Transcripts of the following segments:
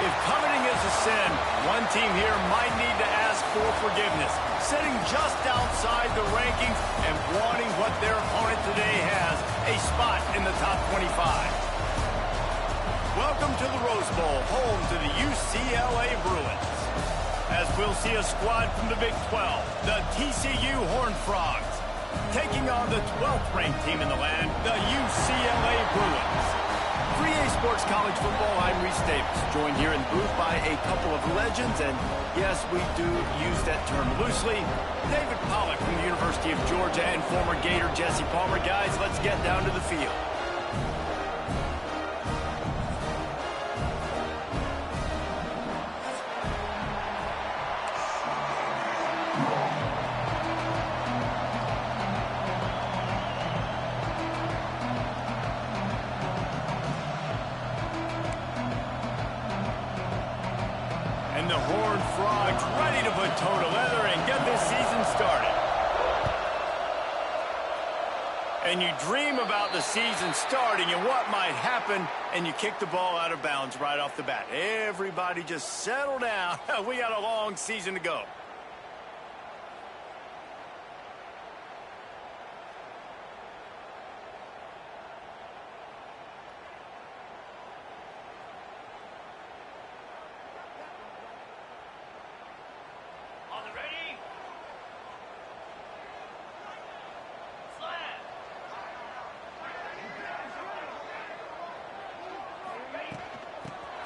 If coveting is a sin, one team here might need to ask for forgiveness, sitting just outside the rankings and wanting what their opponent today has, a spot in the top 25. Welcome to the Rose Bowl, home to the UCLA Bruins. As we'll see a squad from the Big 12, the TCU Horned Frogs, taking on the 12th ranked team in the land, the UCLA Bruins. 3A Sports College Football, I'm Reese Davis, joined here in the booth by a couple of legends, and yes, we do use that term loosely. David Pollack from the University of Georgia and former Gator Jesse Palmer. Guys, let's get down to the field. And the Horned Frogs ready to put toe to leather and get this season started. And you dream about the season starting and what might happen, and you kick the ball out of bounds right off the bat. Everybody just settle down. We got a long season to go.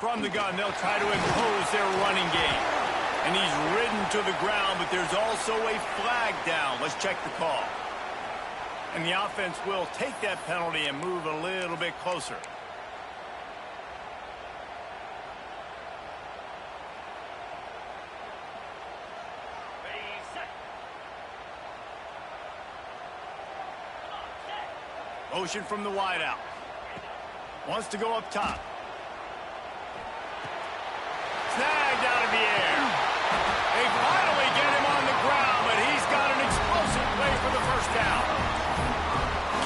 From the gun, they'll try to impose their running game. And he's ridden to the ground, but there's also a flag down. Let's check the call. And the offense will take that penalty and move a little bit closer. Motion from the wideout. Wants to go up top. Snagged out of the air. They finally get him on the ground, but he's got an explosive play for the first down.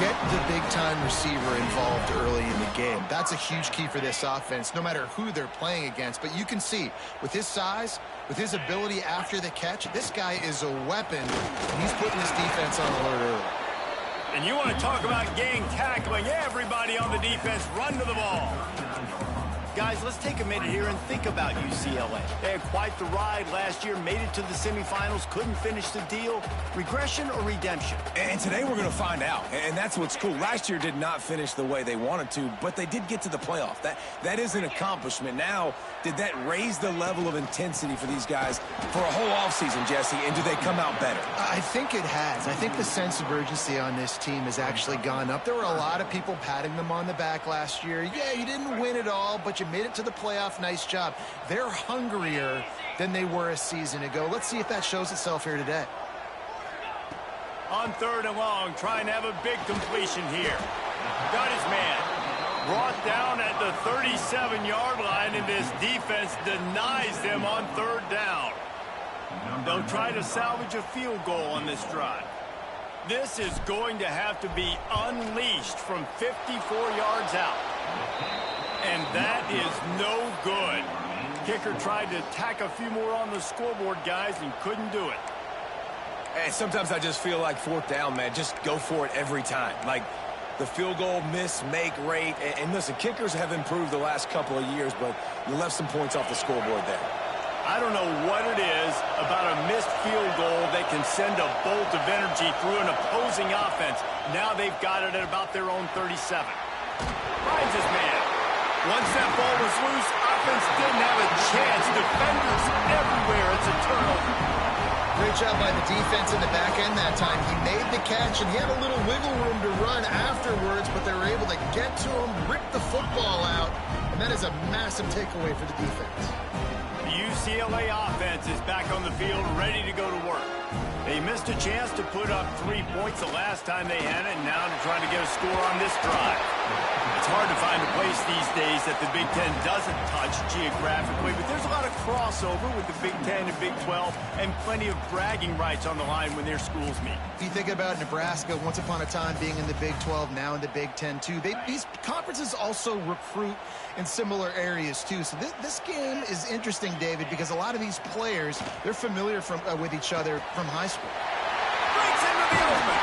Get the big-time receiver involved early in the game. That's a huge key for this offense, no matter who they're playing against. But you can see, with his size, with his ability after the catch, this guy is a weapon, and he's putting his defense on alert early. And you want to talk about gang tackling. Everybody on the defense run to the ball. Guys, let's take a minute here and think about UCLA. They had quite the ride last year, made it to the semifinals, couldn't finish the deal. Regression or redemption? And today we're going to find out. And that's what's cool. Last year did not finish the way they wanted to, but they did get to the playoff. That is an accomplishment. Now, did that raise the level of intensity for these guys for a whole offseason, Jesse? And do they come out better? I think it has. I think the sense of urgency on this team has actually gone up. There were a lot of people patting them on the back last year. Yeah, you didn't win it all, but you made it to the playoff. Nice job. They're hungrier than they were a season ago. Let's see if that shows itself here today. On 3rd and long, trying to have a big completion here. Got his man. Brought down at the 37-yard line, and this defense denies them on 3rd down. They'll try to salvage a field goal on this drive. This is going to have to be unleashed from 54 yards out. And that is no good. Kicker tried to tack a few more on the scoreboard, guys, and couldn't do it. And sometimes I just feel like 4th down, man. Just go for it every time. Like the field goal miss-make rate. And listen, kickers have improved the last couple of years, but you left some points off the scoreboard there. I don't know what it is about a missed field goal that can send a bolt of energy through an opposing offense. Now they've got it at about their own 37. Finds his man. Once that ball was loose, offense didn't have a chance. Defenders everywhere. It's a turnover. Great job by the defense in the back end that time. He made the catch, and he had a little wiggle room to run afterwards, but they were able to get to him, rip the football out, and that is a massive takeaway for the defense. The UCLA offense is back on the field, ready to go to work. They missed a chance to put up 3 points the last time they had it, and now to try to get a score on this drive. It's hard to find a place these days that the Big Ten doesn't touch geographically, but there's a lot of crossover with the Big Ten and Big 12 and plenty of bragging rights on the line when their schools meet. If you think about Nebraska, once upon a time being in the Big 12, now in the Big 10 too, these conferences also recruit in similar areas too. So this game is interesting, David, because a lot of these players, they're familiar with each other from high school. Breaks into the open.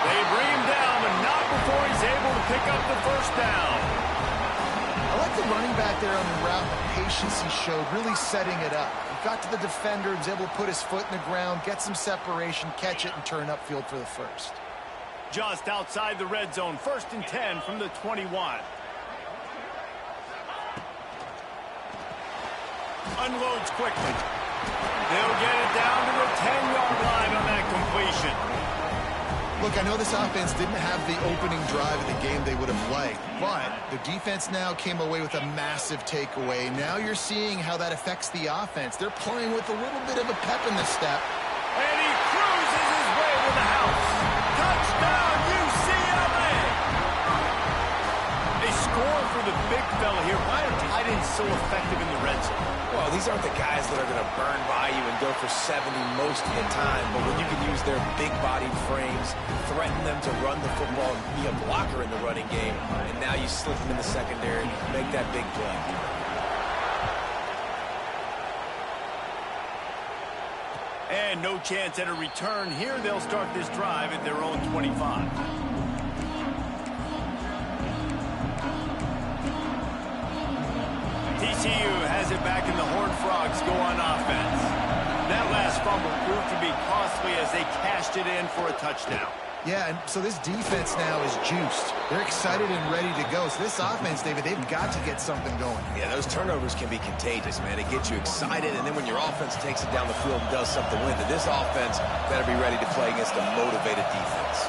They bring him down, but not before he's able to pick up the first down. I like the running back there on the route, the patience he showed, really setting it up. He got to the defender, was able to put his foot in the ground, get some separation, catch it, and turn upfield for the first. Just outside the red zone, 1st and 10 from the 21. Unloads quickly. They'll get it down to the 10-yard line on that completion. Look, I know this offense didn't have the opening drive of the game they would have liked, but the defense now came away with a massive takeaway. Now you're seeing how that affects the offense. They're playing with a little bit of a pep in the step. And he cruises his way to the house. Touchdown, UCLA! They score for the big fella here. Why are tight ends so effective in the red zone? Well, these aren't the guys that are going to burn by you and go for 70 most of the time, but when you can use their big-bodied frames, threaten them to run the football and be a blocker in the running game, and now you slip them in the secondary, make that big play. And no chance at a return here. They'll start this drive at their own 25. TCU has it back in the Horned Frogs go on offense. That last fumble proved to be costly as they cashed it in for a touchdown. Yeah, and so this defense now is juiced. They're excited and ready to go. So this offense, David, they've got to get something going. Yeah, those turnovers can be contagious, man. It gets you excited, and then when your offense takes it down the field and does something with it, this offense better be ready to play against a motivated defense.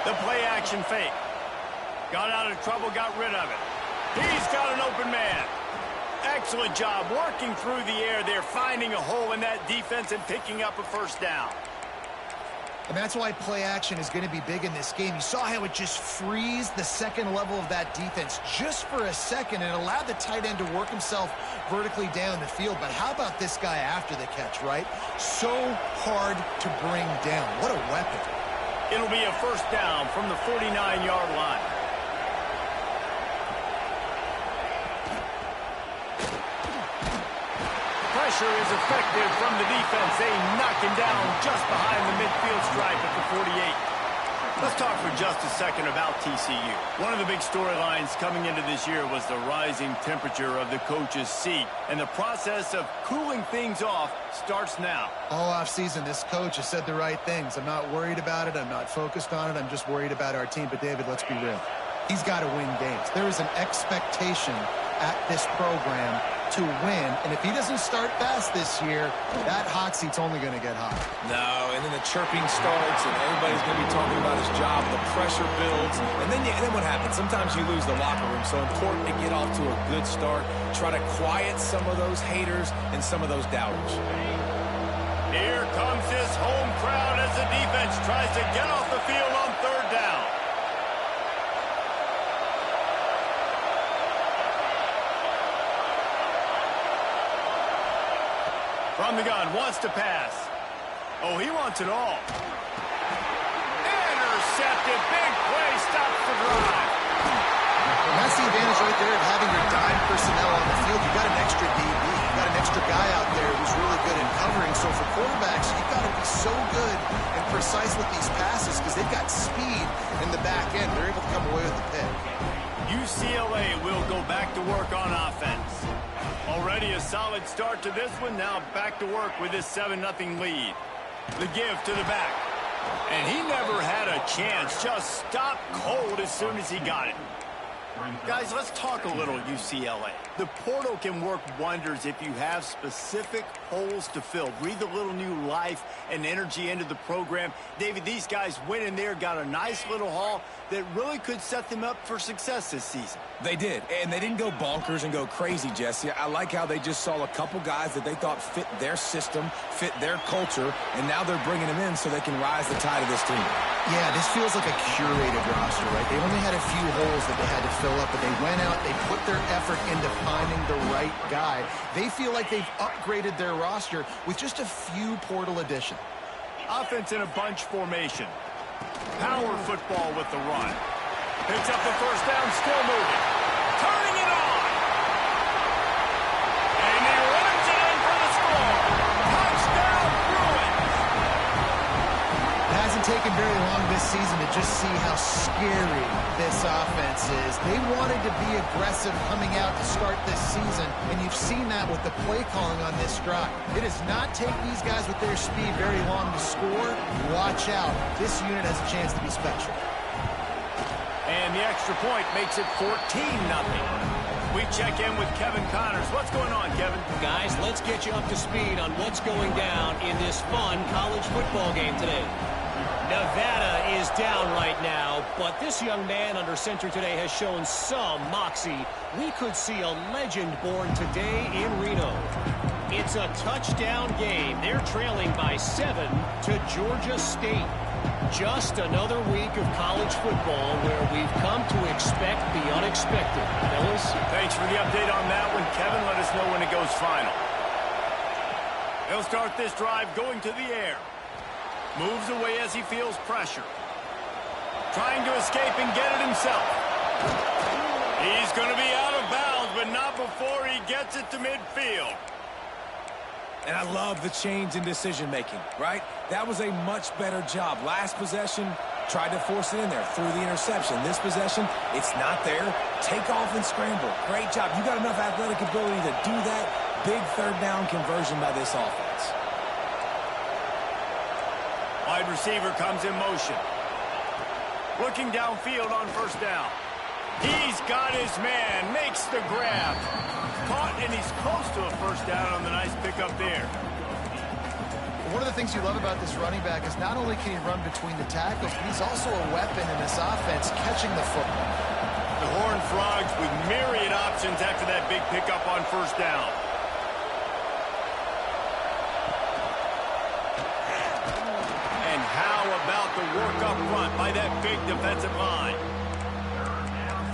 The play action fake. Got out of trouble, got rid of it. He's got an open man. Excellent job working through the air there, finding a hole in that defense and picking up a first down. And that's why play action is going to be big in this game. You saw how it just frees the second level of that defense just for a second and allowed the tight end to work himself vertically down the field. But how about this guy after the catch, right? So hard to bring down. What a weapon. It'll be a first down from the 49-yard line. Pressure is effective from the defense. They knock him down just behind the midfield stripe at the 48. Let's talk for just a second about TCU. One of the big storylines coming into this year was the rising temperature of the coach's seat, and the process of cooling things off starts now. All offseason, this coach has said the right things. I'm not worried about it. I'm not focused on it. I'm just worried about our team. But, David, let's be real. He's got to win games. There is an expectation at this program to win, and if he doesn't start fast this year, that hot seat's only going to get hot. No, and then the chirping starts, and everybody's going to be talking about his job. The pressure builds, and then what happens? Sometimes you lose the locker room, so important to get off to a good start. Try to quiet some of those haters and some of those doubters. Here comes this home crowd as the defense tries to get off the field on third down. From the gun, wants to pass. Oh, he wants it all. Intercepted, big play, stops the drive. And that's the advantage right there of having your dime personnel on the field. You've got an extra DB. You've got an extra guy out there who's really good at covering. So for quarterbacks, you've got to be so good and precise with these passes because they've got speed in the back end. They're able to come away with the pick. UCLA will go back to work on offense. Already a solid start to this one. Now back to work with this 7-0 lead. The give to the back. And he never had a chance. Just stopped cold as soon as he got it. Guys, let's talk a little UCLA. The portal can work wonders if you have specific holes to fill. Breathe a little new life and energy into the program. David, these guys went in there, got a nice little haul that really could set them up for success this season. They did, and they didn't go bonkers and go crazy, Jesse. I like how they just saw a couple guys that they thought fit their system, fit their culture, and now they're bringing them in so they can rise the tide of this team. Yeah, this feels like a curated roster, right? They only had a few holes that they had to fill up, but they went out, they put their effort into finding the right guy. They feel like they've upgraded their roster with just a few portal additions. Offense in a bunch formation. Power football with the run. Picks up the first down, still moving. Turning it on. And he runs it in for the score. Touchdown, Bruins. It hasn't taken very long this season to just see how scary this offense is. They wanted to be aggressive coming out to start this season, and you've seen that with the play calling on this drive. It does not take these guys with their speed very long to score. Watch out. This unit has a chance to be special. And the extra point makes it 14-0. We check in with Kevin Connors. What's going on, Kevin? Guys, let's get you up to speed on what's going down in this fun college football game today. Nevada is down right now, but this young man under center today has shown some moxie. We could see a legend born today in Reno. It's a touchdown game. They're trailing by 7 to Georgia State. Just another week of college football where we've come to expect the unexpected. Fellas? Thanks for the update on that one, Kevin. Let us know when it goes final. He'll start this drive going to the air. Moves away as he feels pressure. Trying to escape and get it himself. He's going to be out of bounds, but not before he gets it to midfield. And I love the change in decision-making, right? That was a much better job. Last possession, tried to force it in there, threw the interception. This possession, it's not there. Take off and scramble. Great job. You got enough athletic ability to do that. Big third down conversion by this offense. Wide receiver comes in motion. Looking downfield on first down. He's got his man, makes the grab. Caught, and he's close to a first down on the nice pickup there. One of the things you love about this running back is not only can he run between the tackles, but he's also a weapon in this offense catching the football. The Horned Frogs with myriad options after that big pickup on first down. And how about the work up front by that big defensive line?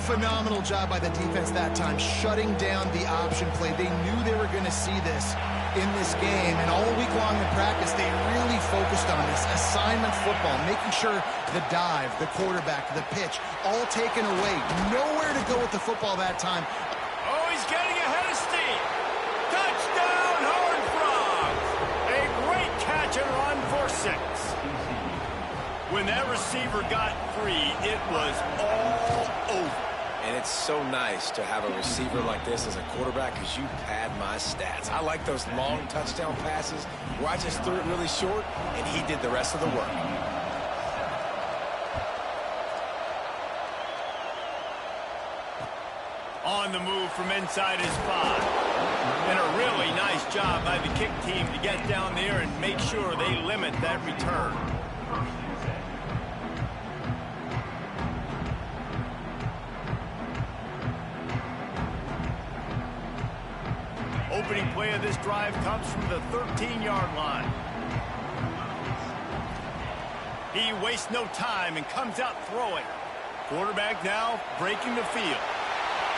Phenomenal job by the defense that time, shutting down the option play. They knew they were going to see this in this game, and all week long in practice, they really focused on this assignment football, making sure the dive, the quarterback, the pitch, all taken away. Nowhere to go with the football that time. Oh, he's getting ahead of steam. Touchdown, Horned Frogs. A great catch and run for 6. When that receiver got free, it was all over. And it's so nice to have a receiver like this as a quarterback because you pad my stats. I like those long touchdown passes where I just threw it really short and he did the rest of the work. On the move from inside his 5. And a really nice job by the kick team to get down there and make sure they limit that return. Opening play of this drive comes from the 13-yard line. He wastes no time and comes out throwing. Quarterback now breaking the field.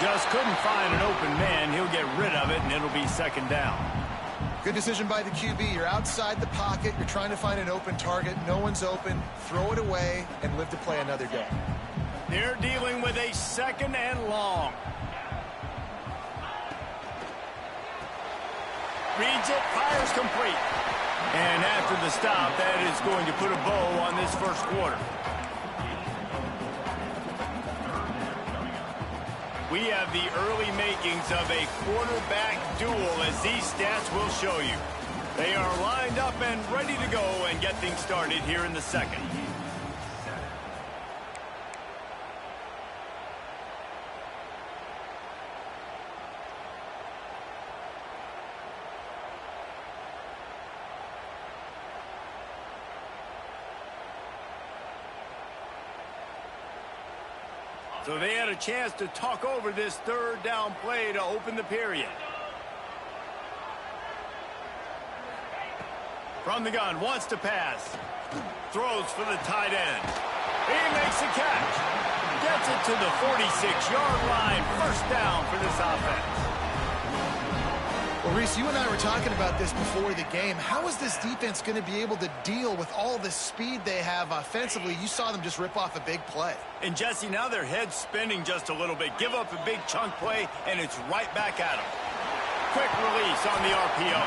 Just couldn't find an open man. He'll get rid of it, and it'll be second down. Good decision by the QB. You're outside the pocket. You're trying to find an open target. No one's open. Throw it away and live to play another day. They're dealing with a second and long. Reads it, fires complete. And after the stop, that is going to put a bow on this first quarter. We have the early makings of a quarterback duel, as these stats will show you. They are lined up and ready to go and get things started here in the second. So they had a chance to talk over this third down play to open the period. From the gun, wants to pass. Throws for the tight end. He makes a catch. Gets it to the 46-yard line. First down for this offense. Well, Reese, you and I were talking about this before the game. How is this defense going to be able to deal with all the speed they have offensively? You saw them just rip off a big play. And, Jesse, now their head's spinning just a little bit. Give up a big chunk play, and it's right back at them. Quick release on the RPO.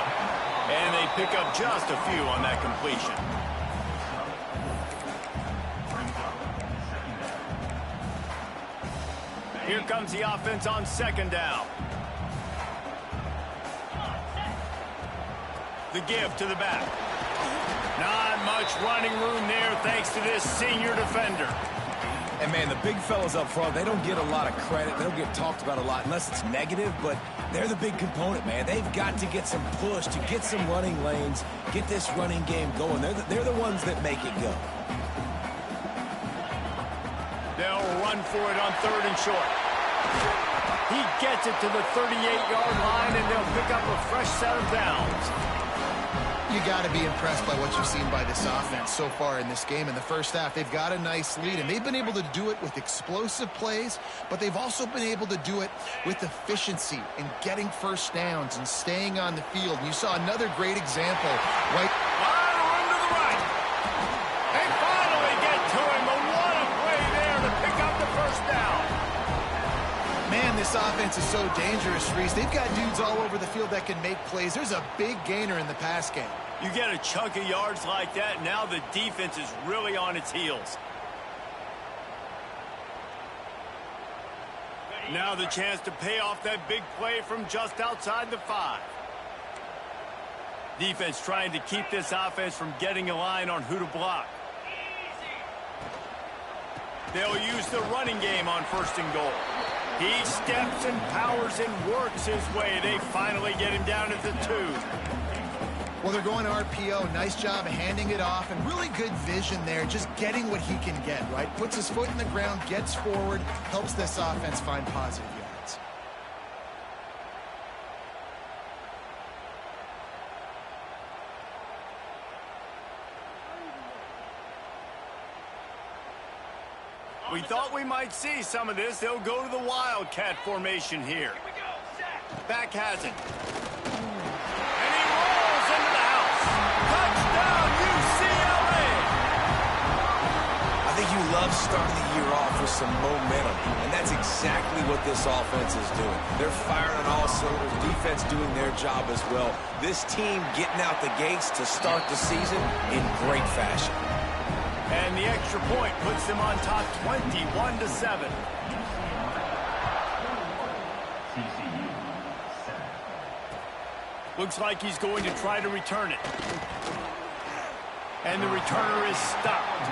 And they pick up just a few on that completion. Here comes the offense on second down. The give to the back. Not much running room there thanks to this senior defender. And, man, the big fellas up front, they don't get a lot of credit. They don't get talked about a lot unless it's negative, but they're the big component, man. They've got to get some push, to get some running lanes, get this running game going. They're the ones that make it go. They'll run for it on third and short. He gets it to the 38-yard line, and they'll pick up a fresh set of downs. You got to be impressed by what you've seen by this offense so far in this game. In the first half, they've got a nice lead, and they've been able to do it with explosive plays, but they've also been able to do it with efficiency and getting first downs and staying on the field. And you saw another great example right Run to the right. They finally get to him, but what a play there to pick up the first down. Man, this offense is so dangerous, Reese. They've got dudes all over the field that can make plays. There's a big gainer in the pass game. You get a chunk of yards like that, now the defense is really on its heels. Now the chance to pay off that big play from just outside the 5. Defense trying to keep this offense from getting a line on who to block. They'll use the running game on first and goal. He steps and powers and works his way. They finally get him down at the 2. Well, they're going to RPO. Nice job of handing it off, and really good vision there, just getting what he can get, right? Puts his foot in the ground, gets forward, helps this offense find positive yards. We thought we might see some of this. They'll go to the Wildcat formation here. Back has it. And he rolls into the house. Touchdown, UCLA! I think you love starting the year off with some momentum, and that's exactly what this offense is doing. They're firing on all cylinders, defense doing their job as well. This team getting out the gates to start the season in great fashion. And the extra point puts them on top 21-7. Looks like he's going to try to return it. And the returner is stopped.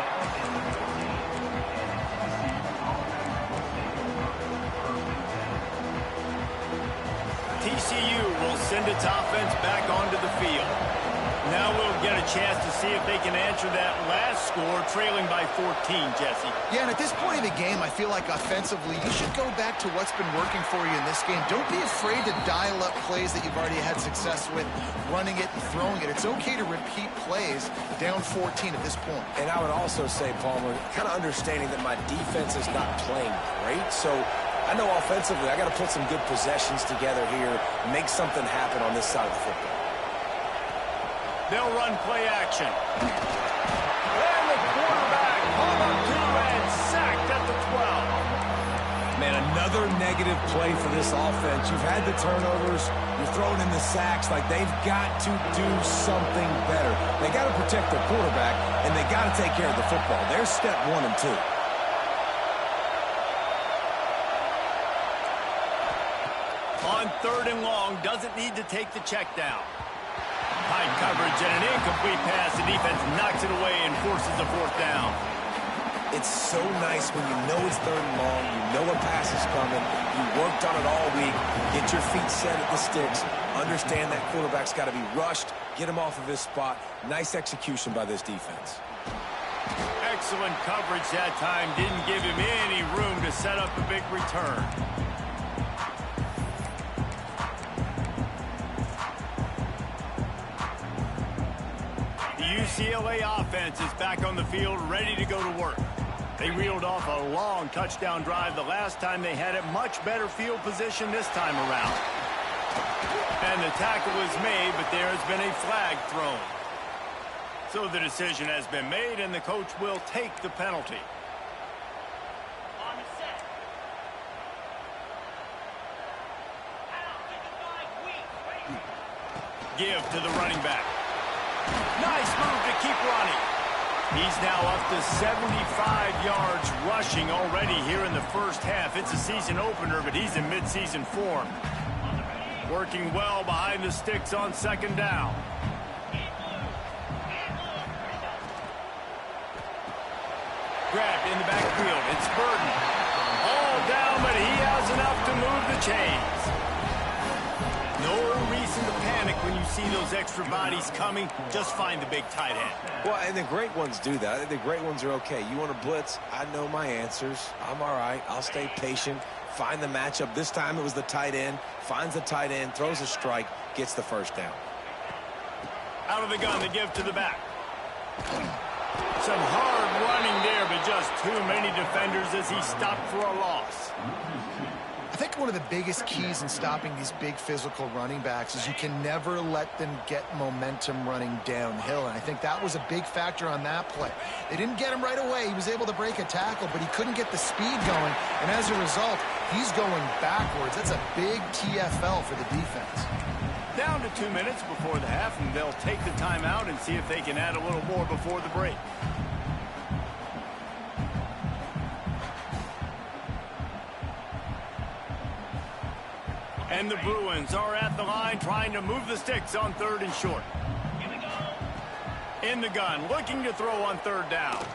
TCU will send its offense back onto the field. Now we'll get a chance to see if they can answer that last score, trailing by 14, Jesse. Yeah, and at this point in the game, I feel like offensively, you should go back to what's been working for you in this game. Don't be afraid to dial up plays that you've already had success with, running it and throwing it. It's okay to repeat plays down 14 at this point. And I would also say, Palmer, kind of understanding that my defense is not playing great, so I know offensively I got to put some good possessions together here, make something happen on this side of the football. They'll run play action. And the quarterback pulled up 2 and sacked at the 12. Man, another negative play for this offense. You've had the turnovers. You're throwing in the sacks. Like, they've got to do something better. They got to protect their quarterback, and they got to take care of the football. There's step 1 and 2. On third and long, doesn't need to take the check down. High coverage and an incomplete pass. The defense knocks it away and forces a 4th down. It's so nice when you know it's third and long, you know a pass is coming, you worked on it all week, get your feet set at the sticks, understand that quarterback's got to be rushed, get him off of his spot. Nice execution by this defense. Excellent coverage that time. Didn't give him any room to set up a big return. The UCLA offense is back on the field, ready to go to work. They reeled off a long touchdown drive the last time they had it. Much better field position this time around. And the tackle was made, but there has been a flag thrown. So the decision has been made, and the coach will take the penalty. On the set. Give to the running back. Nice move to keep running. He's now up to 75 yards rushing already here in the first half. It's a season opener, but he's in midseason form. Working well behind the sticks on second down. Grabbed in the backfield. It's Burton. All down, but he has enough to move the chains. No reason to panic when you see those extra bodies coming. Just find the big tight end. Well, and the great ones do that. I think the great ones are okay. You want to blitz? I know my answers. I'm all right. I'll stay patient. Find the matchup. This time it was the tight end. Finds the tight end, throws a strike, gets the first down. Out of the gun, the give to the back. Some hard running there, but just too many defenders as he stopped for a loss. I think one of the biggest keys in stopping these big physical running backs is you can never let them get momentum running downhill, and I think that was a big factor on that play. They didn't get him right away. He was able to break a tackle, but he couldn't get the speed going, and as a result, he's going backwards. That's a big TFL for the defense. Down to 2 minutes before the half, and they'll take the timeout and see if they can add a little more before the break. And the Bruins are at the line trying to move the sticks on third and short. In the gun, looking to throw on third down.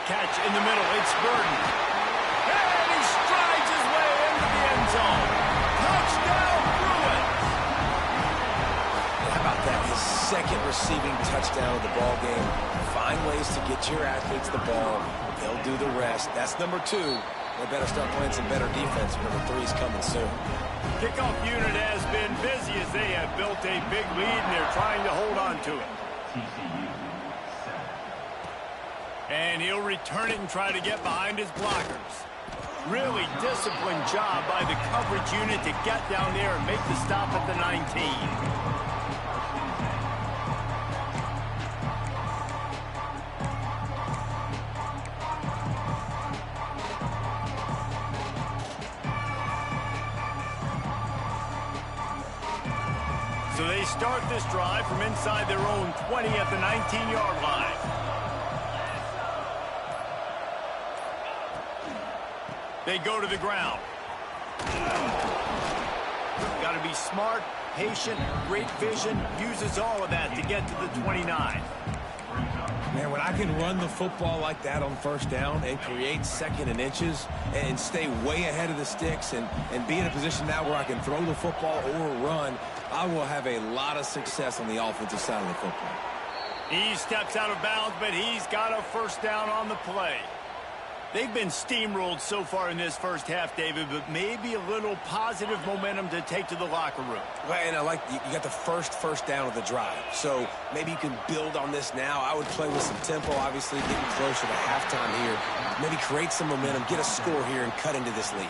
Catch in the middle, it's Burton. And he strides his way into the end zone. Touchdown, Bruins! How about that? His second receiving touchdown of the ball game. Find ways to get your athletes the ball. They'll do the rest. That's number 2. They better start playing some better defense. Number 3 is coming soon. Kickoff unit has been busy as they have built a big lead, and they're trying to hold on to it. And he'll return it and try to get behind his blockers. Really disciplined job by the coverage unit to get down there and make the stop at the 19. So they start this drive from inside their own 20 at the 19-yard line. They go to the ground. Got to be smart, patient, great vision. Uses all of that to get to the 29. Man, when I can run the football like that on first down and create second and inches and stay way ahead of the sticks and be in a position now where I can throw the football or run, I will have a lot of success on the offensive side of the football. He steps out of bounds, but he's got a first down on the play. They've been steamrolled so far in this first half, David, but maybe a little positive momentum to take to the locker room. Well, and I like you got the first down of the drive, so maybe you can build on this now. I would play with some tempo, obviously, getting closer to halftime here. Maybe create some momentum, get a score here, and cut into this lead.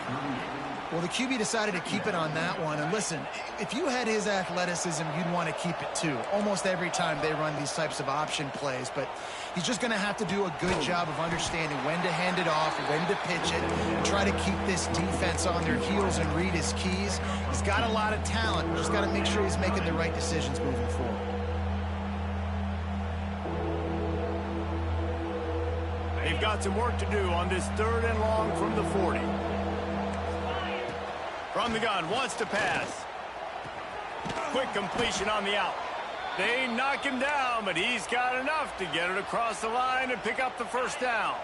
Well, the QB decided to keep it on that one. And listen, if you had his athleticism, you'd want to keep it too. Almost every time they run these types of option plays. But he's just going to have to do a good job of understanding when to hand it off, when to pitch it, and try to keep this defense on their heels and read his keys. He's got a lot of talent. Just got to make sure he's making the right decisions moving forward. They've got some work to do on this third and long from the 40. From the gun, wants to pass. Quick completion on the out. They knock him down, but he's got enough to get it across the line and pick up the first down.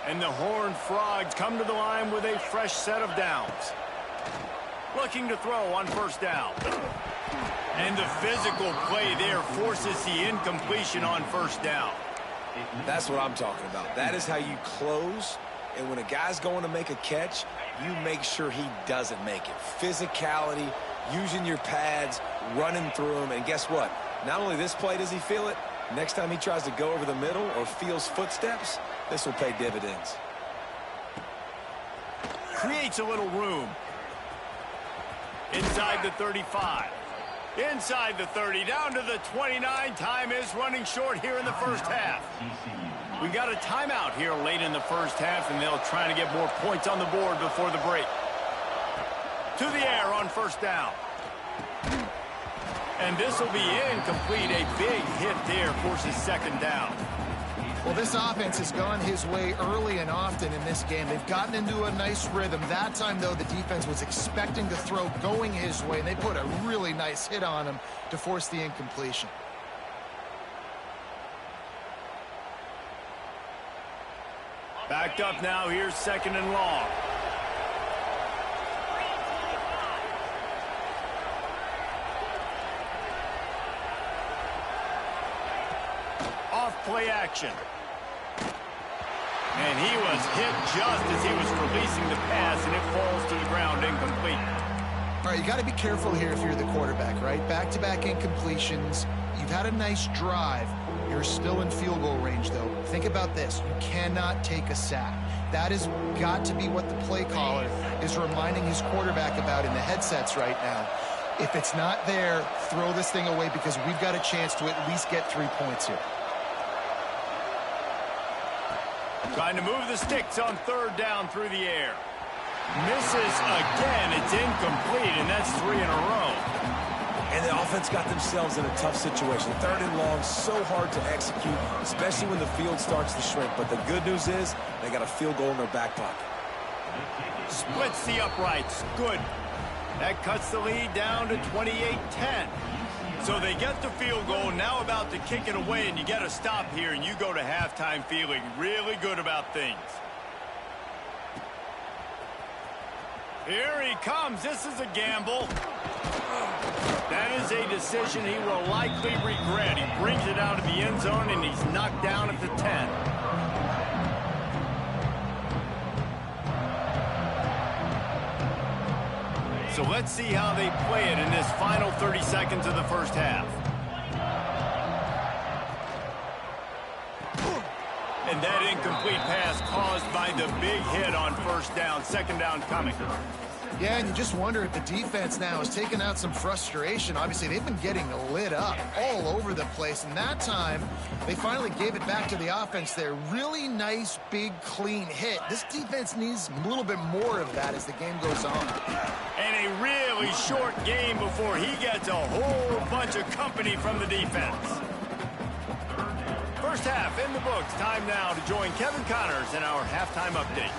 And the Horned Frogs come to the line with a fresh set of downs. Looking to throw on first down. And the physical play there forces the incompletion on first down. That's what I'm talking about. That is how you close. And when a guy's going to make a catch, you make sure he doesn't make it. Physicality, using your pads, running through them. And guess what? Not only this play does he feel it, next time he tries to go over the middle or feels footsteps, this will pay dividends. Creates a little room. Inside the 35. Inside the 30. Down to the 29. Time is running short here in the first half. We got a timeout here late in the first half, and they'll try to get more points on the board before the break. To the air on first down. And this will be incomplete. A big hit there forces second down. Well, this offense has gone his way early and often in this game. They've gotten into a nice rhythm. That time, though, the defense was expecting the throw going his way, and they put a really nice hit on him to force the incompletion. Backed up now. Here's second and long. Off play action. And he was hit just as he was releasing the pass, and it falls to the ground incomplete. All right, you got to be careful here if you're the quarterback, right? Back-to-back incompletions. You've had a nice drive. You're still in field goal range, though. Think about this. You cannot take a sack. That has got to be what the play caller is reminding his quarterback about in the headsets right now. If it's not there, throw this thing away because we've got a chance to at least get 3 points here. Trying to move the sticks on third down through the air. Misses again. It's incomplete, and that's 3 in a row. And the offense got themselves in a tough situation. Third and long, so hard to execute, especially when the field starts to shrink. But the good news is they got a field goal in their back pocket. Splits the uprights. Good. That cuts the lead down to 28-10. So they get the field goal, now about to kick it away, and you get a stop here, and you go to halftime feeling really good about things. Here he comes. This is a gamble. That is a decision he will likely regret. He brings it out of the end zone, and he's knocked down at the 10. So let's see how they play it in this final 30 seconds of the first half. And that incomplete pass caused by the big hit on first down. Second down coming. Yeah, and you just wonder if the defense now has taken out some frustration. Obviously, they've been getting lit up all over the place. And that time, they finally gave it back to the offense there. Really nice, big, clean hit. This defense needs a little bit more of that as the game goes on. And a really short game before he gets a whole bunch of company from the defense. First half in the books. Time now to join Kevin Connors in our halftime update.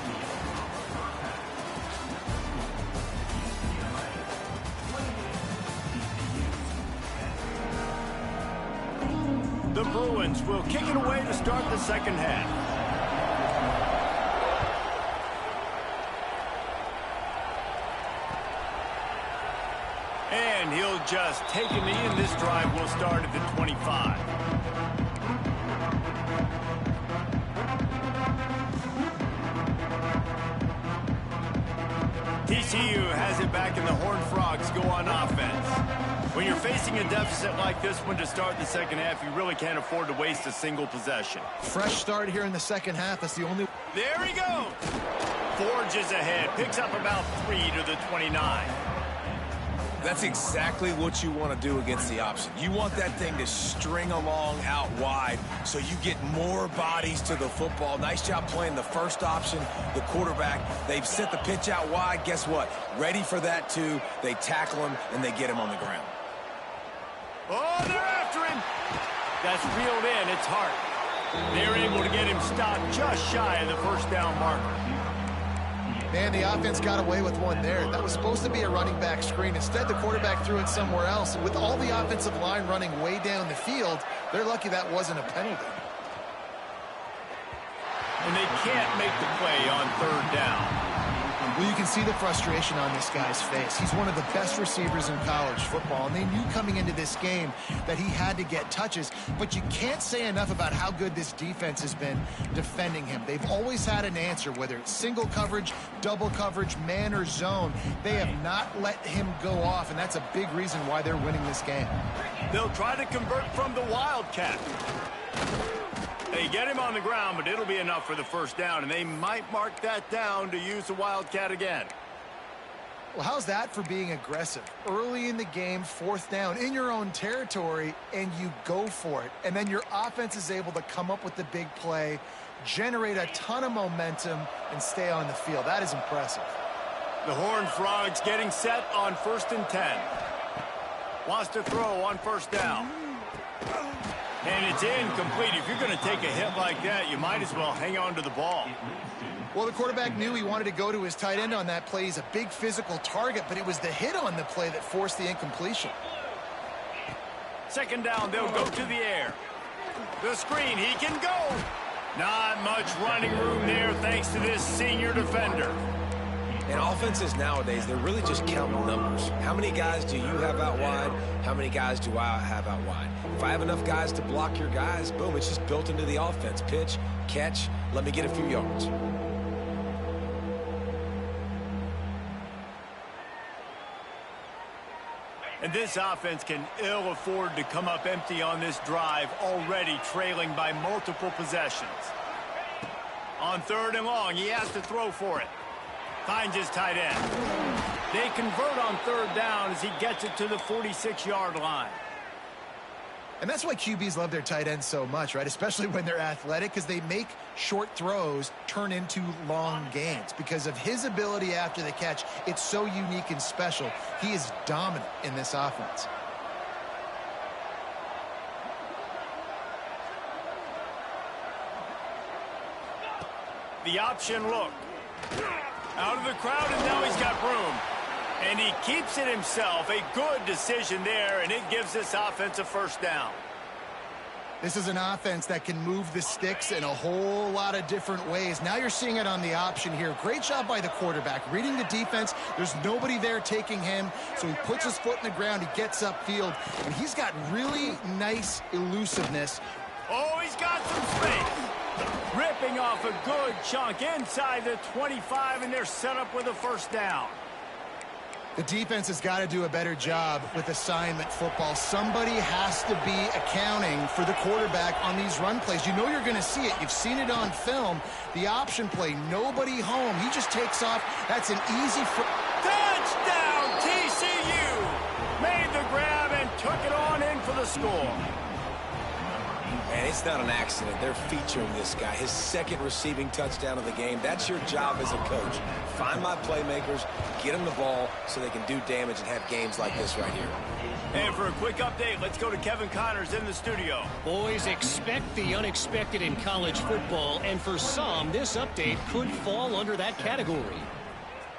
The Bruins will kick it away to start the second half. And he'll just take a knee, and this drive will start at the 25. TCU has it back, and the Horned Frogs go on offense. When you're facing a deficit like this one to start the second half, you really can't afford to waste a single possession. Fresh start here in the second half. That's the only... There he goes. Forges ahead. Picks up about 3 to the 29. That's exactly what you want to do against the option. You want that thing to string along out wide so you get more bodies to the football. Nice job playing the first option, the quarterback. They've sent the pitch out wide. Guess what? Ready for that, too. They tackle him, and they get him on the ground. Oh, they're after him. That's reeled in. It's Hart. They're able to get him stopped just shy of the first down marker. Man, the offense got away with one there. That was supposed to be a running back screen. Instead, the quarterback threw it somewhere else. And with all the offensive line running way down the field, they're lucky that wasn't a penalty. And they can't make the play on third down. Well, you can see the frustration on this guy's face. He's one of the best receivers in college football, and they knew coming into this game that he had to get touches, but you can't say enough about how good this defense has been defending him. They've always had an answer, whether it's single coverage, double coverage, man or zone. They have not let him go off, and that's a big reason why they're winning this game. They'll try to convert from the Wildcat. They get him on the ground, but it'll be enough for the first down, and they might mark that down to use the Wildcat again. Well, how's that for being aggressive? Early in the game, 4th down, in your own territory, and you go for it. And then your offense is able to come up with the big play, generate a ton of momentum, and stay on the field. That is impressive. The Horned Frogs getting set on 1st and 10. Wants to throw on 1st down. And it's incomplete. If you're going to take a hit like that, you might as well hang on to the ball. Well, the quarterback knew he wanted to go to his tight end on that play. He's a big physical target, but it was the hit on the play that forced the incompletion. 2nd down, they'll go to the air. The screen, he can go. Not much running room there thanks to this senior defender. And offenses nowadays, they're really just counting numbers. How many guys do you have out wide? How many guys do I have out wide? If I have enough guys to block your guys, boom, it's just built into the offense. Pitch, catch, let me get a few yards. And this offense can ill afford to come up empty on this drive, already trailing by multiple possessions. On 3rd and long, he has to throw for it. Finds his tight end. They convert on 3rd down as he gets it to the 46-yard line. And that's why QBs love their tight ends so much, right? Especially when they're athletic, because they make short throws turn into long gains. Because of his ability after the catch, it's so unique and special. He is dominant in this offense. The option look. Out of the crowd, and now he's got room. And he keeps it himself. A good decision there, and it gives this offense a 1st down. This is an offense that can move the sticks in a whole lot of different ways. Now you're seeing it on the option here. Great job by the quarterback. Reading the defense, there's nobody there taking him, so he puts his foot in the ground, he gets upfield, and he's got really nice elusiveness. Oh, he's got some space. Ripping off a good chunk inside the 25, and they're set up with a 1st down. The defense has got to do a better job with assignment football. Somebody has to be accounting for the quarterback on these run plays. You know you're going to see it. You've seen it on film. The option play, nobody home. He just takes off. That's an easy... Touchdown, TCU! Made the grab and took it on in for the score. And it's not an accident. They're featuring this guy. His 2nd receiving touchdown of the game. That's your job as a coach. Find my playmakers, get them the ball so they can do damage and have games like this right here. And for a quick update, let's go to Kevin Connors in the studio. Boys, expect the unexpected in college football, and for some, this update could fall under that category.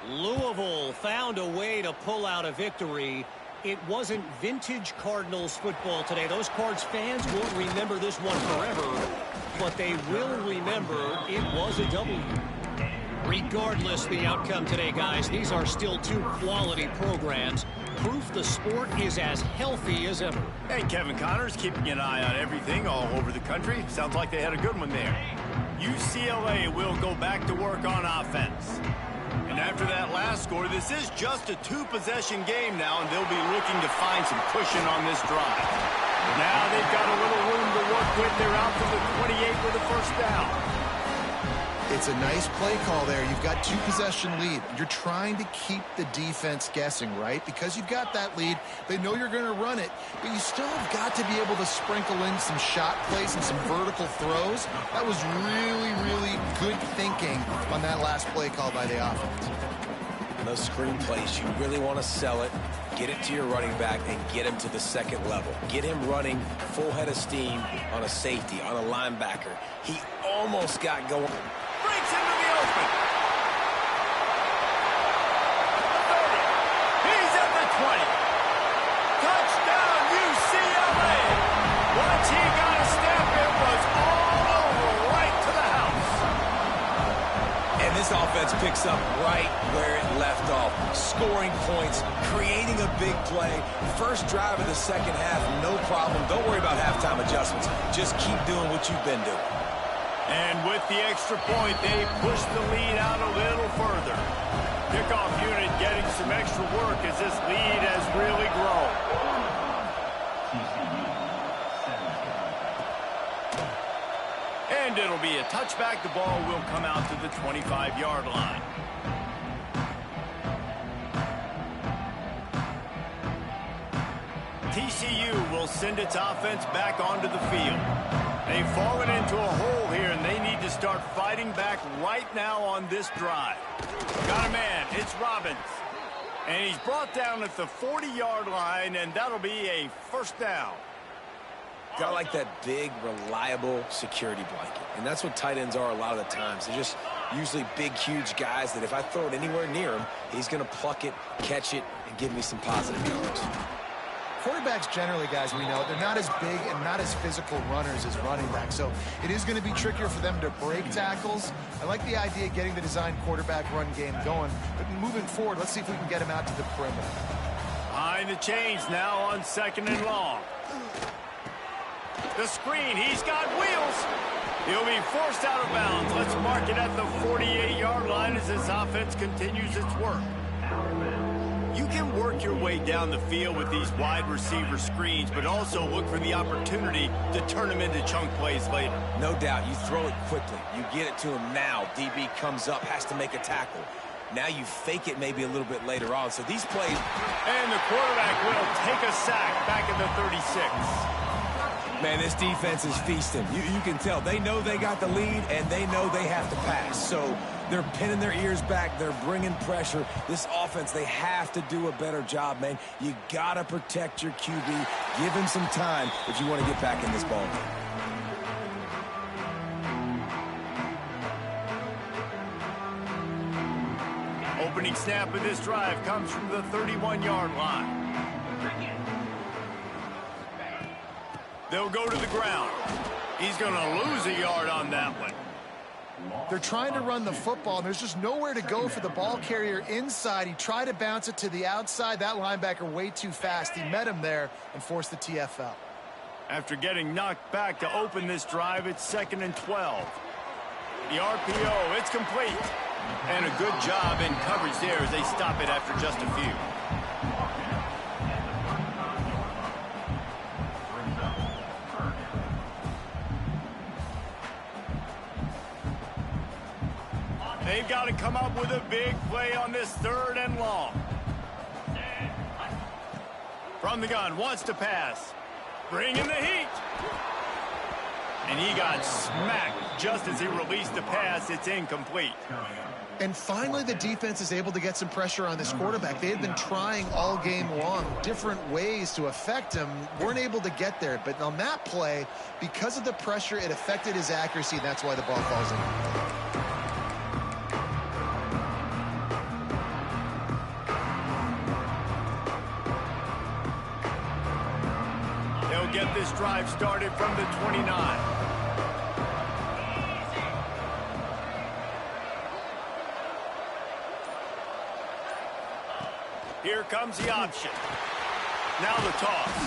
Louisville found a way to pull out a victory. It wasn't vintage Cardinals football today. Those Cards fans won't remember this one forever, but they will remember it was a W. Regardless the outcome today, guys, these are still 2 quality programs. Proof the sport is as healthy as ever. Hey, Kevin Connors keeping an eye on everything all over the country. Sounds like they had a good one there. UCLA will go back to work on offense. And after that last score, this is just a 2-possession game now, and they'll be looking to find some cushion on this drive. Now they've got a little room to work with. They're out to the 28 with a 1st down. It's a nice play call there. You've got 2-possession lead. You're trying to keep the defense guessing, right? Because you've got that lead. They know you're going to run it, but you still have got to be able to sprinkle in some shot plays and some vertical throws. That was really, really good thinking on that last play call by the offense. And those screen plays, you really want to sell it, get it to your running back, and get him to the 2nd level. Get him running full head of steam on a safety, on a linebacker. He almost got going. Breaks into the open. He's at the 20. Touchdown, UCLA. Once he got a step, it was all over right to the house. And this This offense picks up right where it left off. Scoring points, creating a big play. First drive of the second half, no problem. Don't worry about halftime adjustments. Just keep doing what you've been doing. And with the extra point, they push the lead out a little further. Kickoff unit getting some extra work as this lead has really grown. And it'll be a touchback. The ball will come out to the 25-yard line. TCU will send its offense back onto the field. They've fallen into a hole here, and they need to start fighting back right now on this drive. Got a man. It's Robbins. And he's brought down at the 40-yard line, and that'll be a first down. Got like that big, reliable security blanket. And that's what tight ends are a lot of the times. They're just usually big, huge guys that if I throw it anywhere near him, he's going to pluck it, catch it, and give me some positive yards. Quarterbacks generally, guys, we know, they're not as big and not as physical runners as running backs. So it is going to be trickier for them to break tackles. I like the idea of getting the design quarterback run game going. But moving forward, let's see if we can get him out to the perimeter. Behind the chains now on 2nd and long. The screen, he's got wheels. He'll be forced out of bounds. Let's mark it at the 48-yard line as this offense continues its work. You can work your way down the field with these wide receiver screens, but also look for the opportunity to turn them into chunk plays later. No doubt. You throw it quickly. You get it to him now. DB comes up, has to make a tackle. Now you fake it maybe a little bit later on. So these plays... And the quarterback will take a sack back at the 36. Man, this defense is feasting. You can tell. They know they got the lead, and they know they have to pass. So they're pinning their ears back. They're bringing pressure. This offense, they have to do a better job, man. You got to protect your QB. Give him some time if you want to get back in this ball game. Opening snap of this drive comes from the 31-yard line. They'll go to the ground. He's going to lose a yard on that one. They're trying to run the football, and there's just nowhere to go for the ball carrier inside. He tried to bounce it to the outside. That linebacker way too fast. He met him there and forced the TFL. After getting knocked back to open this drive, it's 2nd and 12. The RPO, it's complete. And a good job in coverage there as they stop it after just a few. They've got to come up with a big play on this 3rd and long. From the gun, wants to pass. Bringing the heat. And he got smacked just as he released the pass. It's incomplete. And finally, the defense is able to get some pressure on this quarterback. They had been trying all game long different ways to affect him. Weren't able to get there. But on that play, because of the pressure, it affected his accuracy, and that's why the ball falls in. Get this drive started from the 29. Here comes the option. Now the toss.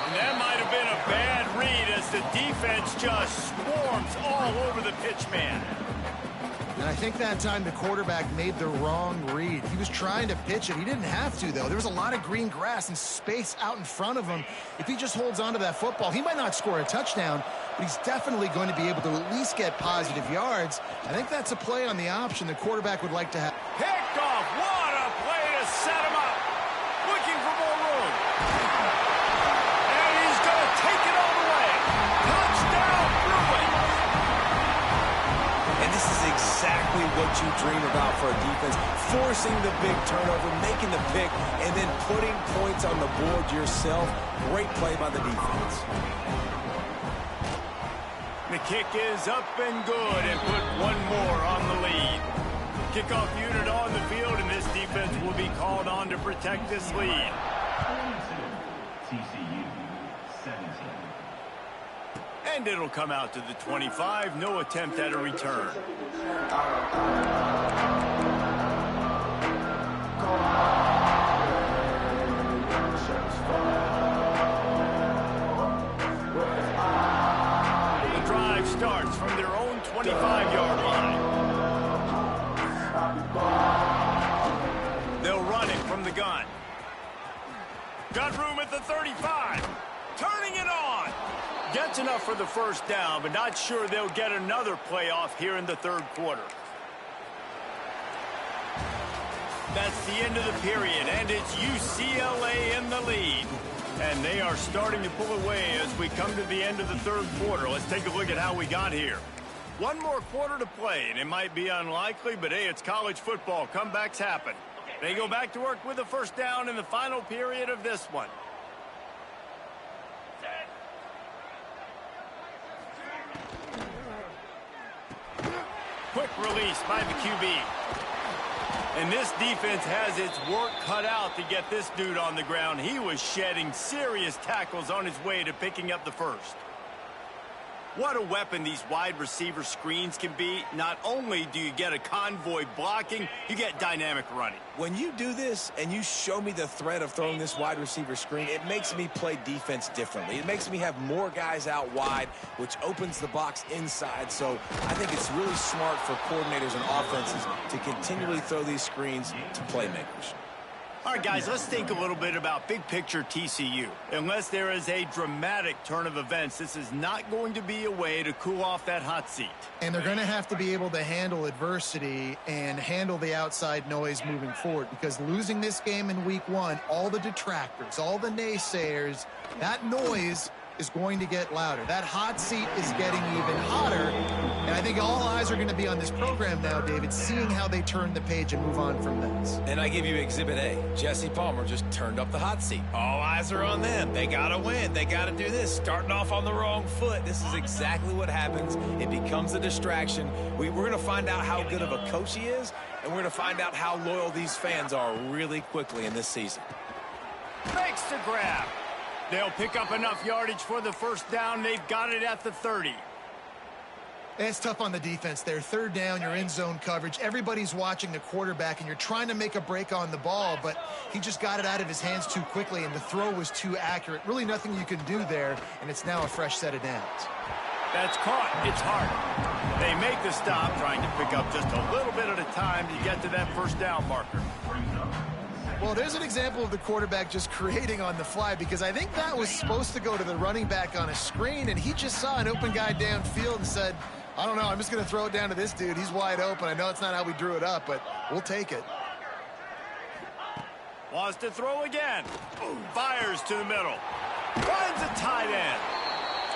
And that might have been a bad read as the defense just swarms all over the pitch man. And I think that time the quarterback made the wrong read. He was trying to pitch it. He didn't have to, though. There was a lot of green grass and space out in front of him. If he just holds on to that football, he might not score a touchdown, but he's definitely going to be able to at least get positive yards. I think that's a play on the option the quarterback would like to have. Picked off. What a play to set him up. Looking for more room. And he's going to take it all the way. Touchdown, Bruins. And this is exactly what you dream about for a defense. Forcing the big turnover, making the pick, and then putting points on the board yourself. Great play by the defense. The kick is up and good and put one more on the lead. Kickoff unit on the field, and this defense will be called on to protect this lead. TCU 17. And it'll come out to the 25. No attempt at a return. from the gun. Got room at the 35. Turning it on. Gets enough for the first down, but not sure they'll get another playoff here in the third quarter. That's the end of the period, and it's UCLA in the lead. And they are starting to pull away as we come to the end of the third quarter. Let's take a look at how we got here. One more quarter to play, and it might be unlikely, but hey, it's college football. Comebacks happen. They go back to work with a first down in the final period of this one. Quick release by the QB. And this defense has its work cut out to get this dude on the ground. He was shedding serious tackles on his way to picking up the first. What a weapon these wide receiver screens can be. Not only do you get a convoy blocking, you get dynamic running. When you do this and you show me the threat of throwing this wide receiver screen, it makes me play defense differently. It makes me have more guys out wide, which opens the box inside. So I think it's really smart for coordinators and offenses to continually throw these screens to playmakers. All right, guys, let's think a little bit about big picture TCU. Unless there is a dramatic turn of events, this is not going to be a way to cool off that hot seat. And they're going to have to be able to handle adversity and handle the outside noise moving forward, because losing this game in week one, all the detractors, all the naysayers, that noise is going to get louder. That hot seat is getting even hotter. And I think all eyes are going to be on this program now, David, seeing how they turn the page and move on from this. And I give you Exhibit A. Jesse Palmer just turned up the hot seat. All eyes are on them. They got to win. They got to do this. Starting off on the wrong foot. This is exactly what happens. It becomes a distraction. We're going to find out how good of a coach he is, and we're going to find out how loyal these fans are really quickly in this season. Makes the grab. They'll pick up enough yardage for the first down. They've got it at the 30. It's tough on the defense there. Third down, you're in zone coverage. Everybody's watching the quarterback, and you're trying to make a break on the ball, but he just got it out of his hands too quickly, and the throw was too accurate. Really nothing you can do there, and it's now a fresh set of downs. That's caught. It's hard. They make the stop, trying to pick up just a little bit at a time to get to that first down marker. Well, there's an example of the quarterback just creating on the fly, because I think that was supposed to go to the running back on a screen, and he just saw an open guy downfield and said, I don't know, I'm just going to throw it down to this dude. He's wide open. I know it's not how we drew it up, but we'll take it. Wants to throw again. Fires to the middle. Finds a tight end.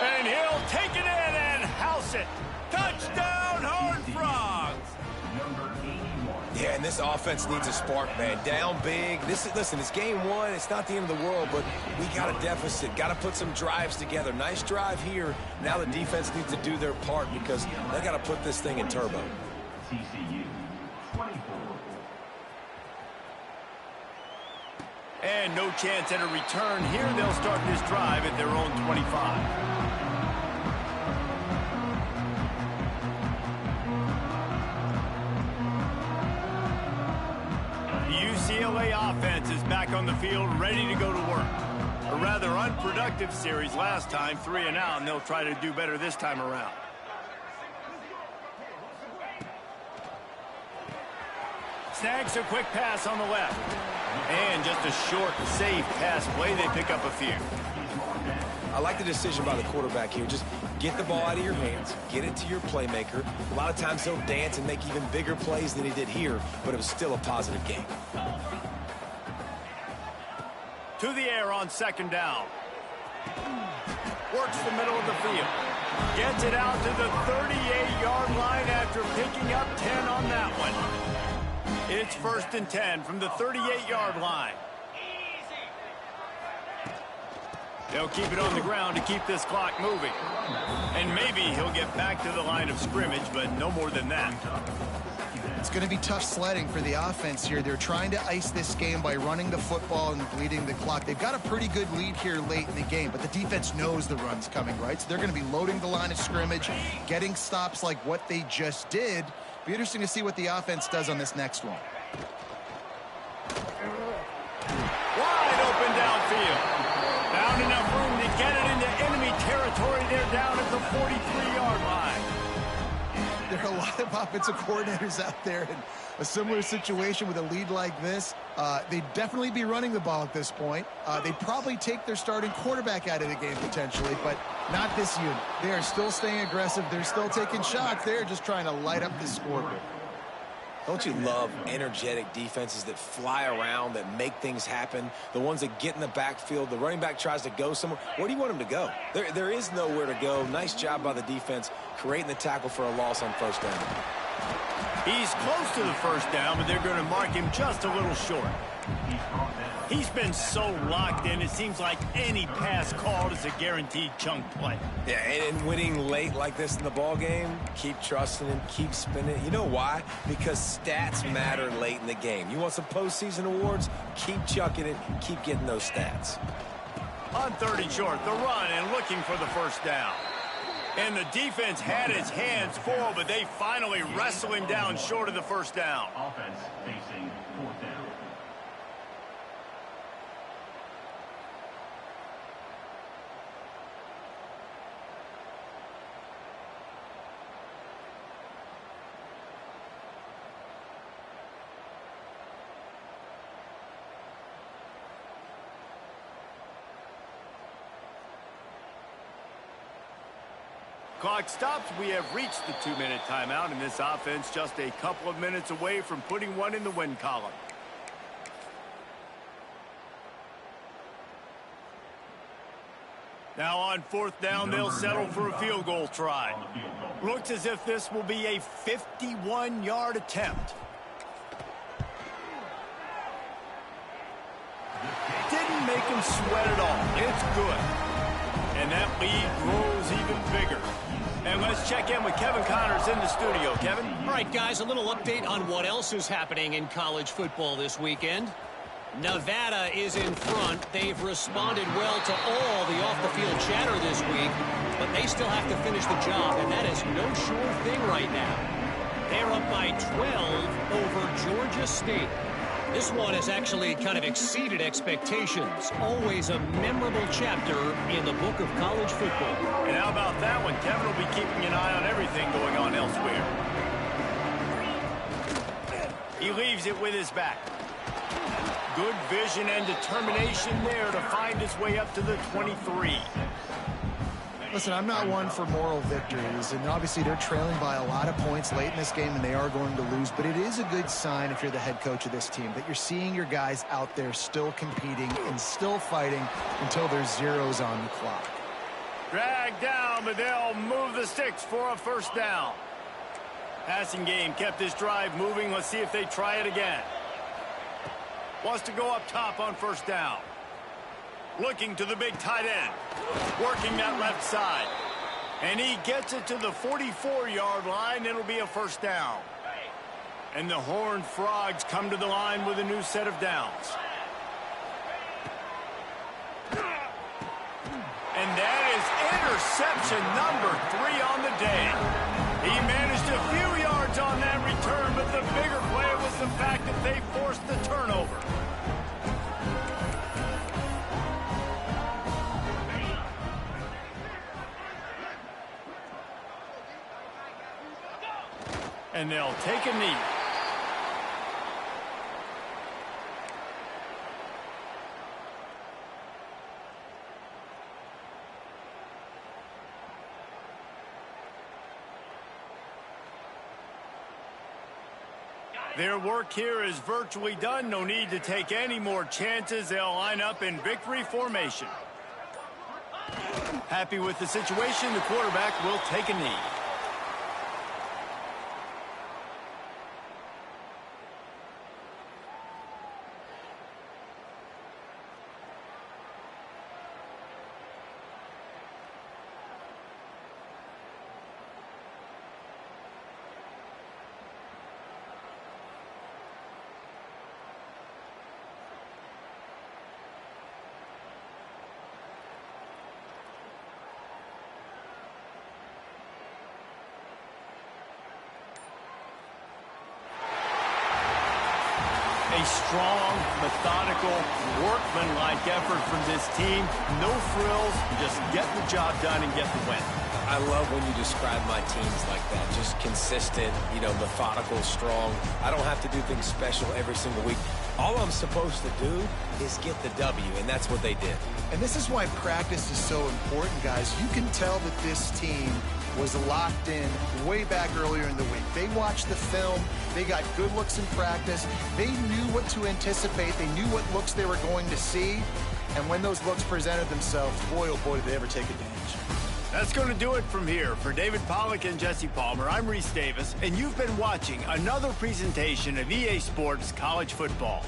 And he'll take it in and house it. Touchdown, Horned Frogs. Yeah, and this offense needs a spark, man. Down big. Listen, it's game one. It's not the end of the world, but we got a deficit. Got to put some drives together. Nice drive here. Now the defense needs to do their part, because they got to put this thing in turbo. And no chance at a return here. They'll start this drive at their own 25. UCLA offense is back on the field, ready to go to work. A rather unproductive series last time, 3 and out, and they'll try to do better this time around. Snags a quick pass on the left. And just a short, safe pass play. They pick up a few. I like the decision by the quarterback here. Just get the ball out of your hands, get it to your playmaker. A lot of times he'll dance and make even bigger plays than he did here, but it was still a positive game. To the air on second down. Works the middle of the field. Gets it out to the 38-yard line after picking up 10 on that one. It's 1st and 10 from the 38-yard line. They'll keep it on the ground to keep this clock moving. And maybe he'll get back to the line of scrimmage, but no more than that. It's going to be tough sledding for the offense here. They're trying to ice this game by running the football and bleeding the clock. They've got a pretty good lead here late in the game, but the defense knows the run's coming, right? So they're going to be loading the line of scrimmage, getting stops like what they just did. Be interesting to see what the offense does on this next one. Wide open downfield. Found enough room to get it into enemy territory. They're down at the 43-yard line. there are a lot of offensive coordinators out there in a similar situation with a lead like this. They'd definitely be running the ball at this point. They'd probably take their starting quarterback out of the game potentially, but not this unit. They are still staying aggressive. They're still taking shots. They're just trying to light up the scoreboard. Don't you love energetic defenses that fly around, that make things happen, the ones that get in the backfield, the running back tries to go somewhere? Where do you want him to go? There is nowhere to go. Nice job by the defense creating the tackle for a loss on first down. He's close to the first down, but they're going to mark him just a little short. He's been so locked in, it seems like any pass called is a guaranteed chunk play. Yeah, and winning late like this in the ball game, keep trusting him, keep spinning. You know why? Because stats matter late in the game. You want some postseason awards? Keep chucking it, keep getting those stats. On 3rd and short, the run and looking for the first down. And the defense had its hands full, but they finally wrestle him down short of the first down. Offense facing 4th down. Clock stops. We have reached the 2-minute timeout, and this offense just a couple of minutes away from putting one in the win column. Now on 4th down, they'll settle for a field goal try. Looks as if this will be a 51-yard attempt. Didn't make him sweat at all. It's good. And that lead grows even bigger. And let's check in with Kevin Connors in the studio. Kevin? All right, guys, a little update on what else is happening in college football this weekend. Nevada is in front. They've responded well to all the off-the-field chatter this week, but they still have to finish the job, and that is no sure thing right now. They're up by 12 over Georgia State. This one has actually kind of exceeded expectations. Always a memorable chapter in the book of college football. And how about that one? Kevin will be keeping an eye on everything going on elsewhere. He leaves it with his back. Good vision and determination there to find his way up to the 23. Listen, I'm not one for moral victories, and obviously they're trailing by a lot of points late in this game, and they are going to lose, but it is a good sign if you're the head coach of this team that you're seeing your guys out there still competing and still fighting until there's zeros on the clock. Dragged down, but they'll move the sticks for a first down. Passing game kept this drive moving. Let's see if they try it again. Wants to go up top on first down. Looking to the big tight end. Working that left side. And he gets it to the 44-yard line. It'll be a first down. And the Horned Frogs come to the line with a new set of downs. And that is interception number 3 on the day. He managed a few yards on that return, but the bigger play was the fact that they forced the turnover. And they'll take a knee. Their work here is virtually done. No need to take any more chances. They'll line up in victory formation. Happy with the situation, the quarterback will take a knee. A strong, methodical, workmanlike effort from this team. No frills, just get the job done and get the win. I love when you describe my teams like that. Just consistent, methodical, strong. I don't have to do things special every single week. All I'm supposed to do is get the W, and that's what they did. And this is why practice is so important, guys. You can tell that this team was locked in way back earlier in the week. They watched the film. They got good looks in practice. They knew what to anticipate. They knew what looks they were going to see. And when those looks presented themselves, boy, oh boy, did they ever take advantage. That's going to do it from here. For David Pollack and Jesse Palmer, I'm Reese Davis, and you've been watching another presentation of EA Sports College Football.